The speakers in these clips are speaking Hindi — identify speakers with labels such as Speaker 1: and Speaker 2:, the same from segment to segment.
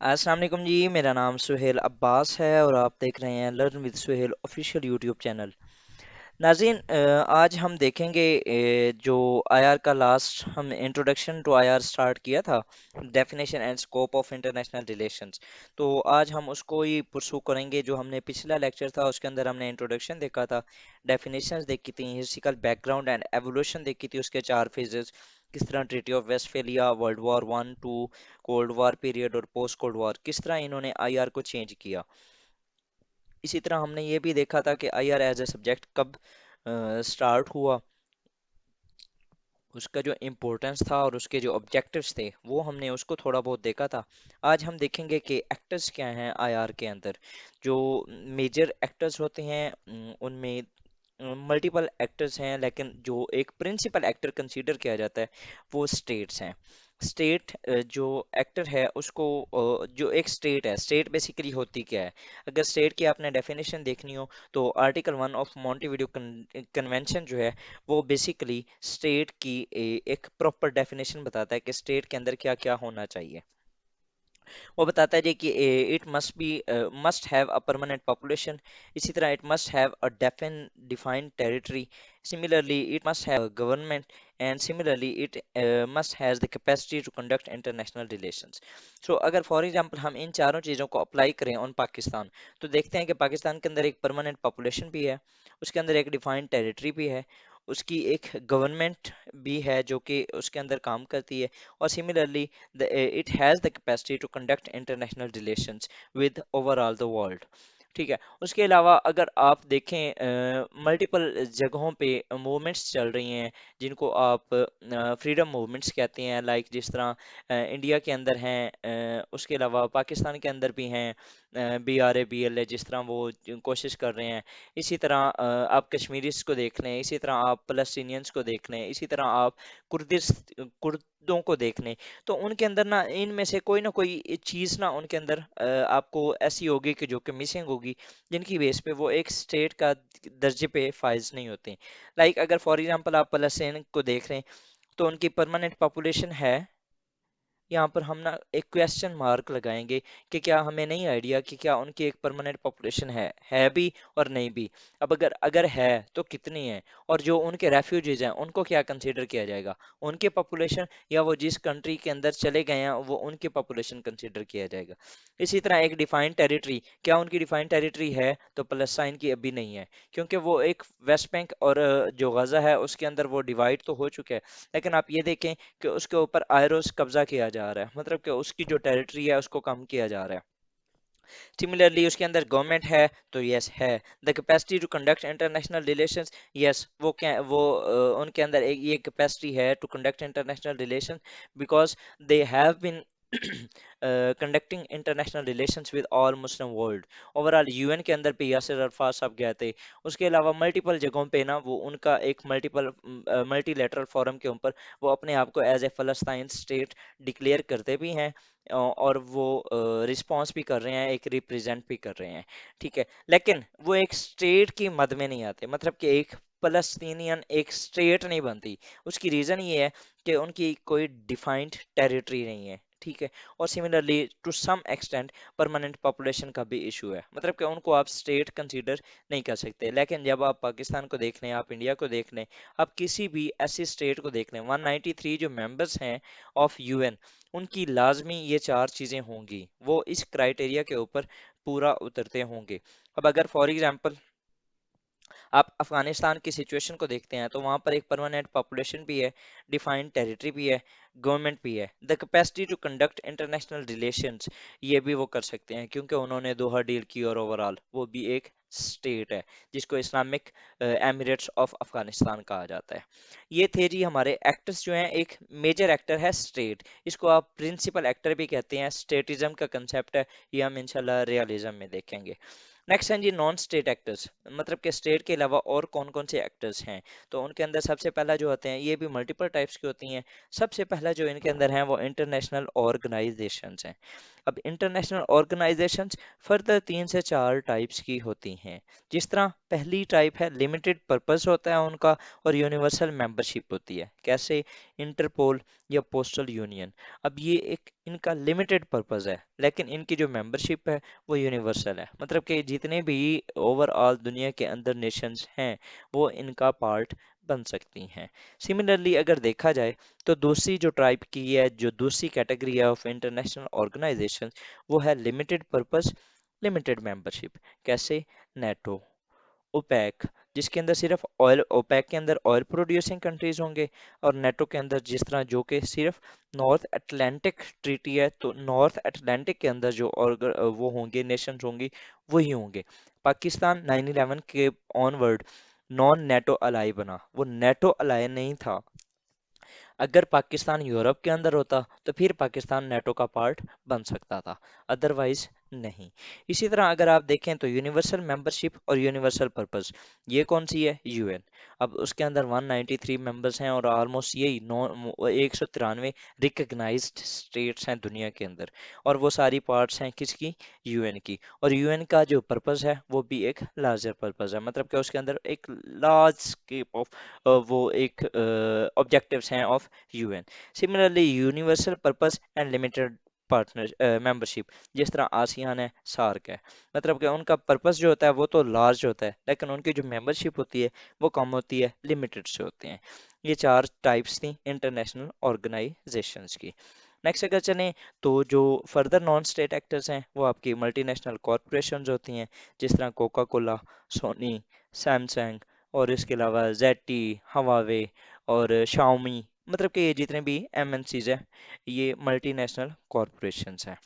Speaker 1: अस्सलाम वालेकुम जी। मेरा नाम सुहेल अब्बास है और आप देख रहे हैं learn with Suhail official YouTube channel. नाज़रीन, आज हम देखेंगे जो आईआर का लास्ट हम इंट्रोडक्शन टू आईआर स्टार्ट किया था, definition and scope of international relations. तो आज हम उसको ही परसू करेंगे। जो हमने पिछला लेक्चर था उसके अंदर हमने इंट्रोडक्शन देखा था, डेफिनेशंस देखी थी, हिस्टोरिकल बैकग्राउंड एंड एवोल्यूशन देखी थी, उसके 4 फेजेस, किस तरह treaty of Westphalia, world war 1 2, cold war period और पोस्ट कोल्ड वॉर, किस तरह इन्होंने आईआर को चेंज किया। इसी तरह हमने ये भी देखा था कि आईआर एज ए सब्जेक्ट कब स्टार्ट हुआ, उसका जो इम्पोर्टेंस था और उसके जो ऑब्जेक्टिव्स थे वो हमने उसको थोड़ा बहुत देखा था। आज हम देखेंगे कि एक्टर्स क्या हैं आईआर के अंदर। जो मेजर एक्टर्स होते हैं उनमें मल्टीपल एक्टर्स हैं, लेकिन जो एक प्रिंसिपल एक्टर कंसीडर किया जाता है वो स्टेट्स हैं। स्टेट जो एक्टर है उसको जो एक स्टेट है, स्टेट बेसिकली होती क्या है। अगर स्टेट की आपने डेफिनेशन देखनी हो तो आर्टिकल 1 ऑफ मॉन्टेविडियो कन्वेंशन जो है वो बेसिकली स्टेट की एक प्रॉपर डेफिनेशन बताता है कि स्टेट के अंदर क्या क्या होना चाहिए। वो बताता है जी कि it must have a permanent population, इसी तरह it must have a defined territory, similarly it must have government, and similarly it must has the capacity to conduct international relations. So अगर फॉर एग्जांपल हम इन चारों चीज़ों को अप्लाई करें ऑन पाकिस्तान, तो देखते हैं कि पाकिस्तान के अंदर एक परमानेंट पॉपुलेशन भी है, उसके अंदर एक डिफाइंड टेरिटरी भी है, उसकी एक गवर्नमेंट भी है जो कि उसके अंदर काम करती है, और similarly it has the capacity to conduct international relations with overall the world। ठीक है। उसके अलावा अगर आप देखें मल्टीपल जगहों पे मूवमेंट्स चल रही हैं जिनको आप फ्रीडम मूवमेंट्स कहते हैं, लाइक जिस तरह इंडिया के अंदर हैं, उसके अलावा पाकिस्तान के अंदर भी हैं, BRA BLA जिस तरह वो कोशिश कर रहे हैं। इसी तरह आप कश्मीरीज को देख लें, इसी तरह आप फलस्तीनियंस को देख लें, इसी तरह आप कुर्दिश कुर्दों को देख लें। तो उनके अंदर ना इनमें से कोई ना कोई चीज़ ना उनके अंदर आपको ऐसी होगी कि जो कि मिसिंग होगी, जिनकी बेस पे वो एक स्टेट का दर्जे पे फाइज नहीं होते। लाइक अगर फॉर एग्जांपल आप फलस्तीन को देख रहे हैं तो उनकी परमानेंट पॉपुलेशन है। यहाँ पर हम ना एक क्वेश्चन मार्क लगाएंगे कि क्या हमें नहीं आइडिया कि क्या उनकी एक परमानेंट पॉपुलेशन है भी और नहीं भी। अब अगर अगर है तो कितनी है, और जो उनके रेफ्यूजीज हैं उनको क्या कंसीडर किया जाएगा, उनके पॉपुलेशन या वो जिस कंट्री के अंदर चले गए हैं वो उनकी पॉपुलेशन कंसीडर किया जाएगा। इसी तरह एक डिफाइंड टेरिटरी, क्या उनकी डिफाइंड टेरिटरी है, तो पैलेस्टाइन की अभी नहीं है, क्योंकि वो एक वेस्ट बैंक और जो गजा है उसके अंदर वो डिवाइड तो हो चुका है। लेकिन आप ये देखें कि उसके ऊपर आयरोस कब्जा किया जा रहा है, मतलब कि उसकी जो टेरिटरी है उसको कम किया जा रहा है। सिमिलरली उसके अंदर गवर्नमेंट है, तो यस है। The capacity to conduct international relations, yes वो क्या वो उनके अंदर एक ये कैपेसिटी है to conduct international relation, because they have been conducting international relations with all Muslim world. Overall UN के अंदर भी यासिर अरफात साहब गए थे। उसके अलावा मल्टीपल जगहों पे ना वो उनका एक मल्टीलेटरल फोरम के ऊपर वो अपने आप को एज ए फलस्तीन स्टेट डिक्लेयर करते भी हैं, और वो रिस्पॉन्स भी कर रहे हैं, एक रिप्रेजेंट भी कर रहे हैं। ठीक है। लेकिन वो एक स्टेट की मद में नहीं आते, मतलब कि एक फलस्तीनियन एक स्टेट नहीं बनती। उसकी रीज़न ये है कि उनकी कोई डिफाइंड टेरिटरी नहीं है। ठीक है। और similarly to some extent permanent population का भी इशू है, मतलब कि उनको आप स्टेट कंसीडर नहीं कर सकते। लेकिन जब आप पाकिस्तान को देख लें, आप इंडिया को देख लें, आप किसी भी ऐसी स्टेट को देख लें, 193 जो मेंबर्स हैं ऑफ यूएन, उनकी लाजमी ये 4 चीज़ें होंगी, वो इस क्राइटेरिया के ऊपर पूरा उतरते होंगे। अब अगर फॉर एग्जांपल आप अफगानिस्तान की सिचुएशन को देखते हैं तो वहां पर एक परमानेंट पॉपुलेशन भी है, डिफाइंड टेरिटरी भी है, गवर्नमेंट भी है, the capacity to conduct international relations, ये भी वो कर सकते हैं क्योंकि उन्होंने दोहा डील की, और ओवरऑल वो भी एक स्टेट है जिसको इस्लामिक एमिरेट्स ऑफ अफगानिस्तान कहा जाता है। ये थे जी हमारे एक्टर्स जो हैं। एक मेजर एक्टर है स्टेट, इसको आप प्रिंसिपल एक्टर भी कहते हैं। स्टेटिज्म का कंसेप्ट है, ये हम इंशाल्लाह रियलिज्म में देखेंगे। नेक्स्ट हैं जी नॉन स्टेट एक्टर्स, मतलब कि स्टेट के अलावा और कौन कौन से एक्टर्स हैं। तो उनके अंदर सबसे पहला जो होते हैं, ये भी मल्टीपल टाइप्स की होती हैं। सबसे पहला जो इनके अंदर है वो इंटरनेशनल ऑर्गेनाइजेशंस हैं। अब इंटरनेशनल ऑर्गेनाइजेशंस फर्दर 3 से 4 टाइप्स की होती हैं। जिस तरह पहली टाइप है लिमिटेड पर्पस होता है उनका, और यूनिवर्सल मेंबरशिप होती है। कैसे? इंटरपोल या पोस्टल यूनियन। अब ये एक इनका लिमिटेड पर्पस है, लेकिन इनकी जो मेंबरशिप है वो यूनिवर्सल है, मतलब कि जितने भी ओवरऑल दुनिया के अंदर नेशंस हैं वो इनका पार्ट बन सकती हैं। सिमिलरली अगर देखा जाए तो दूसरी जो टाइप की है, जो दूसरी कैटेगरी है ऑफ इंटरनेशनल ऑर्गेनाइजेशन, वो है लिमिटेड पर्पस लिमिटेड मेंबरशिप। कैसे? नेटो, ओपेक, जिसके अंदर सिर्फ ऑयल, ओपेक के अंदर ऑयल प्रोड्यूसिंग कंट्रीज होंगे, और नेटो के अंदर जिस तरह जो कि सिर्फ नॉर्थ अटलांटिक ट्रीटी है, तो नॉर्थ अटलांटिक के अंदर जो और वो होंगे नेशंस होंगी वही होंगे। पाकिस्तान 9/11 के ऑनवर्ड नॉन नेटो अलाई बना, वो नेटो अलाई नहीं था। अगर पाकिस्तान यूरोप के अंदर होता तो फिर पाकिस्तान नेटो का पार्ट बन सकता था, अदरवाइज नहीं। इसी तरह अगर आप देखें तो यूनिवर्सल मेंबरशिप और यूनिवर्सल पर्पस, ये कौन सी है? यूएन। अब उसके अंदर 193 मेंबर्स हैं, और ऑलमोस्ट यही 193 रिकग्नाइज्ड स्टेट्स हैं दुनिया के अंदर, और वो सारी पार्ट्स हैं किसकी? यूएन की। और यूएन का जो पर्पस है वो भी एक लार्जर पर्पस है, मतलब कि उसके अंदर एक लार्ज स्केप ऑफ वो एक ऑब्जेक्टिव्स हैं of UN. Similarly universal purpose and limited partner membership, जिस तरह आसियान है, सार्क है, मतलब कि उनका पर्पस जो होता है वो तो लार्ज होता है, लेकिन उनकी जो मेंबरशिप होती है वो कम होती है, लिमिटेड से होते हैं। ये 4 टाइप्स थी इंटरनेशनल ऑर्गेनाइजेशंस की। नेक्स्ट अगर चलें तो जो फर्दर नॉन स्टेट एक्टर्स हैं वो आपकी मल्टीनेशनल कॉरपोरेशंस होती हैं, जिस तरह कोका कोला, सोनी, सैमसंग, और इसके अलावा जेटी, हवावे और शाओमी, मतलब कि ये जितने भी एमएनसीज हैं ये मल्टीनेशनल कॉरपोरेशंस हैं।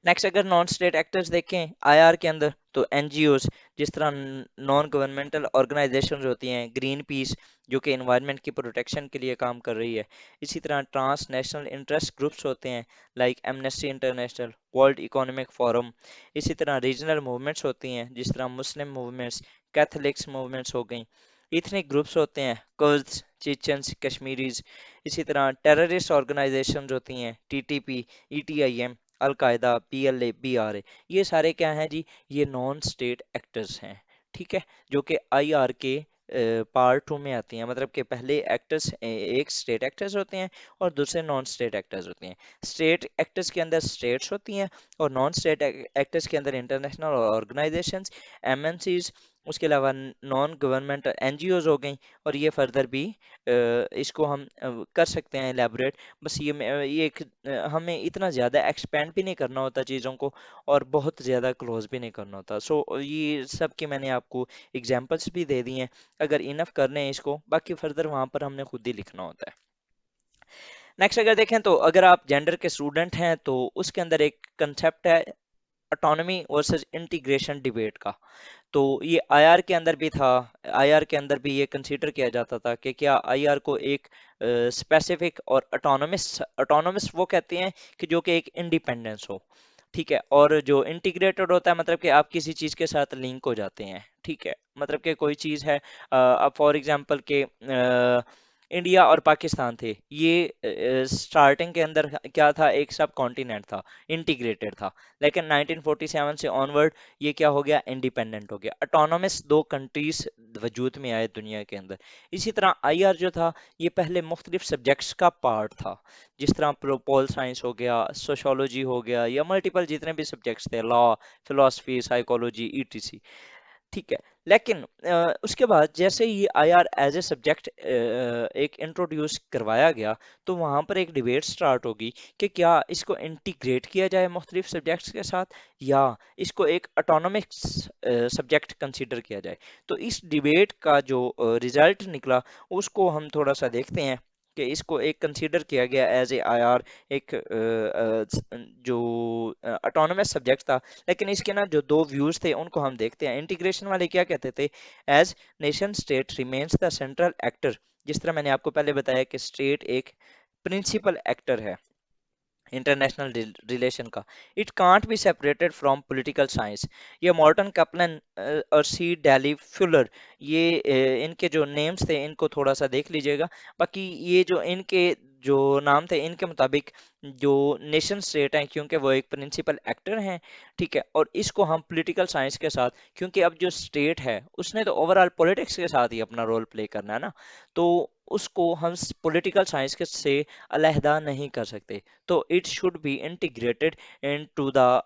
Speaker 1: नेक्स्ट अगर नॉन स्टेट एक्टर्स देखें आईआर के अंदर तो एनजीओज, जिस तरह नॉन गवर्नमेंटल ऑर्गेनाइजेशंस होती हैं, ग्रीन पीस जो कि एनवायरनमेंट की प्रोटेक्शन के लिए काम कर रही है। इसी तरह ट्रांस नेशनल इंटरेस्ट ग्रुप्स होते हैं like amnesty international, world economic forum. इसी तरह रीजनल मूवमेंट्स होती हैं जिस तरह मुस्लिम मूवमेंट्स, कैथलिक्स मूवमेंट्स हो गई। इथनिक ग्रुप्स होते हैं कुर्द्स, चेचन्स, कश्मीरीज। इसी तरह टेररिस्ट ऑर्गेनाइजेशंस होती हैं TTP, ETIM, al Qaeda, PLA, BRA. ये सारे क्या हैं जी? ये नॉन स्टेट एक्टर्स हैं, ठीक है, जो कि आईआर के पार्ट 2 में आती हैं। मतलब कि पहले एक्टर्स एक स्टेट एक्टर्स होते हैं और दूसरे नॉन स्टेट एक्टर्स होते हैं। स्टेट एक्टर्स के अंदर स्टेट्स होती हैं, और नॉन स्टेट एक्टर्स के अंदर इंटरनेशनल ऑर्गेनाइजेशंस, एमएनसीज, उसके अलावा नॉन गवर्नमेंट एनजीओज हो गई। और ये फर्दर भी इसको हम कर सकते हैं एलैबोरेट। बस ये एक हमें इतना ज़्यादा एक्सपेंड भी नहीं करना होता चीज़ों को, और बहुत ज़्यादा क्लोज भी नहीं करना होता। सो ये सब की मैंने आपको एग्जांपल्स भी दे दी हैं, अगर इनफ करने हैं इसको, बाकी फर्दर वहाँ पर हमने खुद ही लिखना होता है। नेक्स्ट अगर देखें तो अगर आप जेंडर के स्टूडेंट हैं तो उसके अंदर एक कंसेप्ट है ऑटोनॉमी वर्सेस इंटीग्रेशन डिबेट का। तो ये आईआर के अंदर भी था। आईआर के अंदर भी ये कंसीडर किया जाता था कि क्या आईआर को एक स्पेसिफिक और ऑटोनोमस, ऑटोनोमस वो कहते हैं कि जो कि एक इंडिपेंडेंस हो, ठीक है, और जो इंटीग्रेटेड होता है मतलब कि आप किसी चीज के साथ लिंक हो जाते हैं, ठीक है, मतलब कि कोई चीज है, अब फॉर एग्जांपल के इंडिया और पाकिस्तान थे, ये स्टार्टिंग के अंदर क्या था, एक सब कॉन्टिनेंट था, इंटीग्रेटेड था। लेकिन 1947 से ऑनवर्ड ये क्या हो गया, इंडिपेंडेंट हो गया, ऑटोनोमस 2 कंट्रीज वजूद में आए दुनिया के अंदर। इसी तरह आईआर जो था ये पहले मुख्तलिफ सब्जेक्ट्स का पार्ट था, जिस तरह पोल साइंस हो गया, सोशोलॉजी हो गया, या मल्टीपल जितने भी सब्जेक्ट्स थे, लॉ, फिलोसफी, साइकोलॉजी, ईटीसी, ठीक है। लेकिन उसके बाद जैसे ही आईआर एज ए सब्जेक्ट एक इंट्रोड्यूस करवाया गया, तो वहाँ पर एक डिबेट स्टार्ट होगी कि क्या इसको इंटीग्रेट किया जाए मुख्तलिफ सब्जेक्ट्स के साथ, या इसको एक ऑटोनोमिक सब्जेक्ट कंसीडर किया जाए। तो इस डिबेट का जो रिजल्ट निकला उसको हम थोड़ा सा देखते हैं कि इसको एक कंसीडर किया गया एज ए आईआर, एक जो ऑटोनोमस सब्जेक्ट था। लेकिन इसके ना जो 2 व्यूज थे उनको हम देखते हैं। इंटीग्रेशन वाले क्या कहते थे, as nation state remains the central actor, जिस तरह मैंने आपको पहले बताया कि स्टेट एक प्रिंसिपल एक्टर है इंटरनेशनल रिलेशन का। It can't be separated from political science. ये मॉर्टन कैप्लन और सी डैली फ्यूलर, ये इनके जो नेम्स थे इनको थोड़ा सा देख लीजिएगा। बाकी ये जो इनके जो नाम थे इनके मुताबिक जो नेशन स्टेट हैं, क्योंकि वो एक प्रिंसिपल एक्टर हैं, ठीक है, और इसको हम पॉलिटिकल साइंस के साथ, क्योंकि अब जो स्टेट है उसने तो ओवरऑल पॉलिटिक्स के साथ ही अपना रोल प्ले करना है ना, तो उसको हम पॉलिटिकल साइंस के से अलहदा नहीं कर सकते, तो it should be integrated into the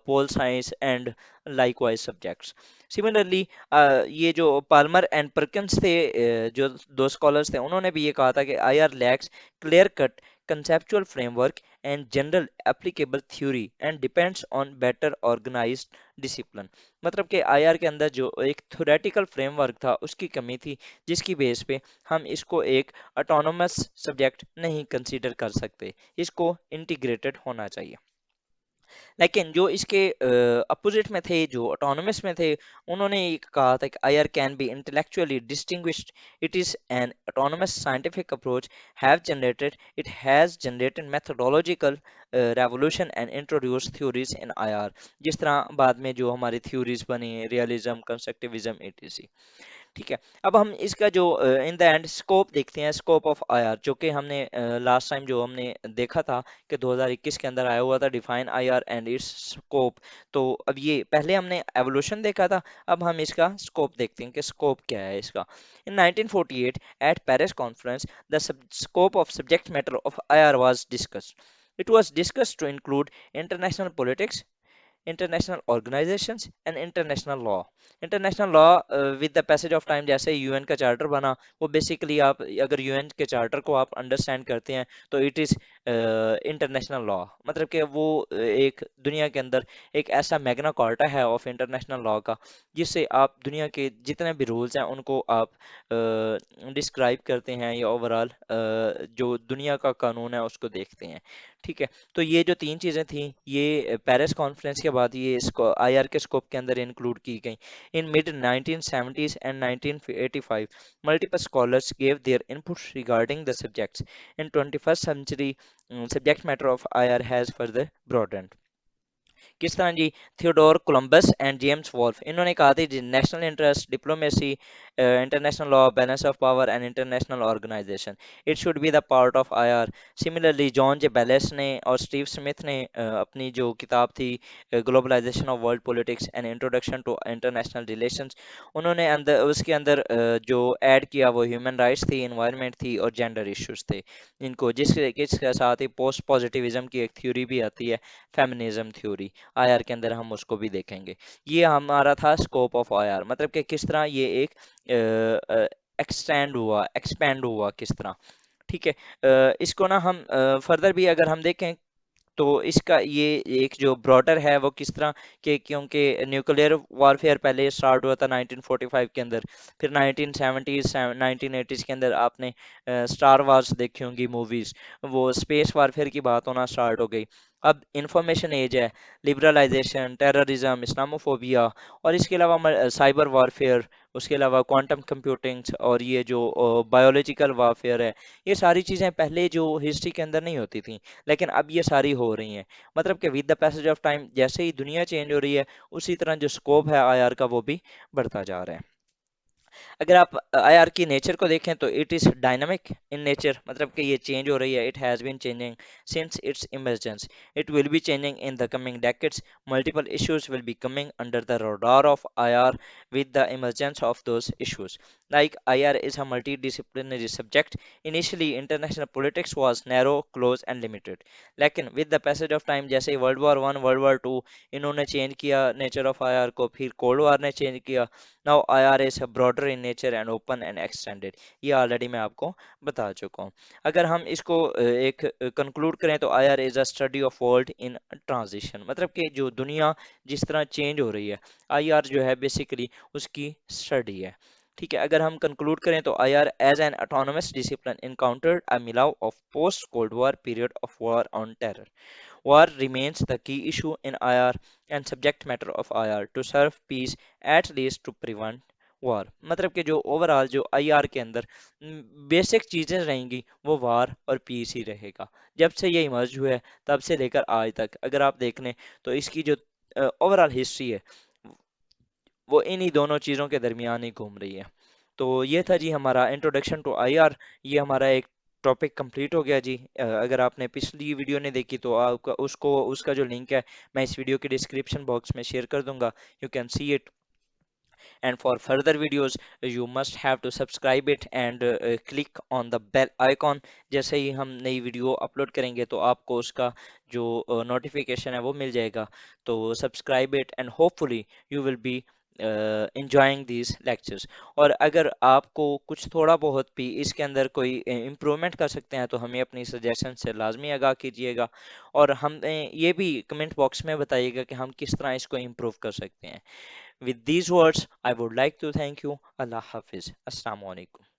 Speaker 1: pol science and likewise subjects. Similarly ये जो पाल्मर एंड परकिंस थे, जो दो स्कॉलर्स थे, उन्होंने भी ये कहा था कि IR lakhs clear cut conceptual framework and general applicable theory and depends on better organized discipline। मतलब कि आईआर के अंदर जो एक थ्योरेटिकल फ्रेमवर्क था उसकी कमी थी, जिसकी बेस पे हम इसको एक ऑटोनोमस सब्जेक्ट नहीं कंसीडर कर सकते, इसको इंटीग्रेटेड होना चाहिए। लेकिन जो इसके अपोजिट में थे, जो ऑटोनोमस में थे, उन्होंने ये कहा था कि IR can be intellectually distinguished, it is an autonomous scientific approach, it has generated methodological revolution and introduce theories in IR. जिस तरह बाद में जो हमारी थ्योरीज बनी, रियलिज्म, कंस्ट्रक्टिविज्म, etc। ठीक है, अब हम इसका जो इन द एंड स्कोप देखते हैं, स्कोप ऑफ आईआर, जो कि हमने लास्ट टाइम जो हमने देखा था कि 2021 के अंदर आया हुआ था, define IR and it's scope. तो अब ये पहले हमने एवोल्यूशन देखा था, अब हम इसका स्कोप देखते हैं कि स्कोप क्या है इसका। इन 1948 eight Paris conference the scope of subject matter of IR was discussed. It was discussed to include international politics, international organizations and international law। International law with the passage of time, जैसे यूएन का चार्टर बना, वो बेसिकली आप अगर यूएन के चार्टर को आप अंडरस्टैंड करते हैं तो इट इज़ इंटरनेशनल लॉ। मतलब कि वो एक दुनिया के अंदर एक ऐसा मैग्ना कार्टा है ऑफ इंटरनेशनल लॉ का, जिससे आप दुनिया के जितने भी रूल्स हैं उनको आप डिस्क्राइब करते हैं, या ओवरऑल जो दुनिया का कानून है उसको देखते हैं। ठीक है, तो ये जो तीन चीज़ें थी, ये पेरिस कॉन्फ्रेंस के बाद ये इसको आईआर के स्कोप के अंदर इंक्लूड की गई। In mid 1970s and 1985 multiple scholars gave their inputs regarding the subjects in 21st century। subject matter of IR has further broadened। किस तरह जी, Theodore Columbus and James Wolfe, इन्होंने कहा था जी national interest, diplomacy, international law, balance of power and international organisation, it should be the part of IR. Similarly John J Baylis ने और स्टीव स्मिथ ने अपनी जो किताब थी globalisation of world politics and introduction to international relations, उन्होंने अंदर उसके अंदर जो ऐड किया वो ह्यूमन राइट्स थी, इन्वायरमेंट थी और जेंडर इश्यूज थे इनको, जिसके साथ ही पोस्ट पॉजिटिविज्म की एक थ्योरी भी आती है, फेमिनिज्म थ्योरी, आईआर के अंदर हम उसको भी देखेंगे। ये हमारा था स्कोप ऑफ आईआर, मतलब कि किस तरह ये एक एक्सपेंड हुआ किस तरह। ठीक है, इसको ना हम फर्दर भी अगर हम देखें तो इसका ये एक जो ब्रॉडर है वो किस तरह के, क्योंकि न्यूक्लियर वॉरफेयर पहले स्टार्ट हुआ था 1945 के अंदर, फिर 1970s 1980s के अंदर आपने स्टार वार्स देखी होंगी मूवीज, वो स्पेस वॉरफेयर की बात होना स्टार्ट हो गई। अब इंफॉर्मेशन एज है, लिबरलाइजेशन, टेररिज्म, इस्लामोफोबिया, और इसके अलावा साइबर वॉरफेयर, उसके अलावा क्वांटम कंप्यूटिंग, और ये जो बायोलॉजिकल वॉरफेयर है, ये सारी चीज़ें पहले जो हिस्ट्री के अंदर नहीं होती थी, लेकिन अब ये सारी हो रही हैं। मतलब कि with the passage of time जैसे ही दुनिया चेंज हो रही है, उसी तरह जो स्कोप है आईआर का वो भी बढ़ता जा रहा है। अगर आप आईआर की नेचर को देखें तो it is dynamic in nature, मतलब कि ये चेंज हो रही है, it has been changing since its emergence, it will be changing in the coming decades। Multiple issues will be coming under the radar of IR with the emergence of those issues। Like IR is a multidisciplinary subject, initially international politics was narrow, close and limited, लेकिन with the passage of time, जैसे world war one, world war two, इन्होंने चेंज किया नेचर ऑफ आईआर को, फिर कोल्ड वॉर ने चेंज किया, now IR is broader in nature and open and extended. ये ऑलरेडी मैं आपको बता चुका हूँ। अगर हम इसको एक कंक्लूड करें तो IR is a study of world in transition, मतलब कि जो दुनिया जिस तरह चेंज हो रही है, आईआर जो है बेसिकली उसकी स्टडी है। ठीक है, अगर हम कंक्लूड करें तो IR as an autonomous discipline encountered a milieu of post cold war period of war on terror. War remains the key issue in IR and subject matter of IR to serve peace, at least to prevent war। मतलब कि जो ओवरऑल जो आईआर के अंदर बेसिक चीजें रहेंगी वो वार और पीस ही रहेगा। जब से ये इमर्ज हुआ है तब से लेकर आज तक अगर आप देख लें तो इसकी जो ओवरऑल हिस्ट्री है वो इन्हीं दोनों चीज़ों के दरमियान ही घूम रही है। तो ये था जी हमारा इंट्रोडक्शन टू आईआर। ये हमारा एक टॉपिक कंप्लीट हो गया जी। अगर आपने पिछली वीडियो नहीं देखी तो आपका उसको उसका जो लिंक है मैं इस वीडियो के डिस्क्रिप्शन बॉक्स में शेयर कर दूंगा, you can see it. And for further videos you must have to subscribe it and click on the bell icon। जैसे ही हम नई वीडियो अपलोड करेंगे तो आपको उसका जो नोटिफिकेशन है वो मिल जाएगा। तो subscribe it and hopefully you will be enjoying these lectures। और अगर आपको कुछ थोड़ा बहुत भी इसके अंदर कोई इम्प्रूवमेंट कर सकते हैं तो हमें अपनी सजेशन से लाजमी आगाह कीजिएगा, और हमें ये भी कमेंट बॉक्स में बताइएगा कि हम किस तरह इसको इम्प्रूव कर सकते हैं। With these words, I would like to thank you. Allah Hafiz. Assalamu alaikum.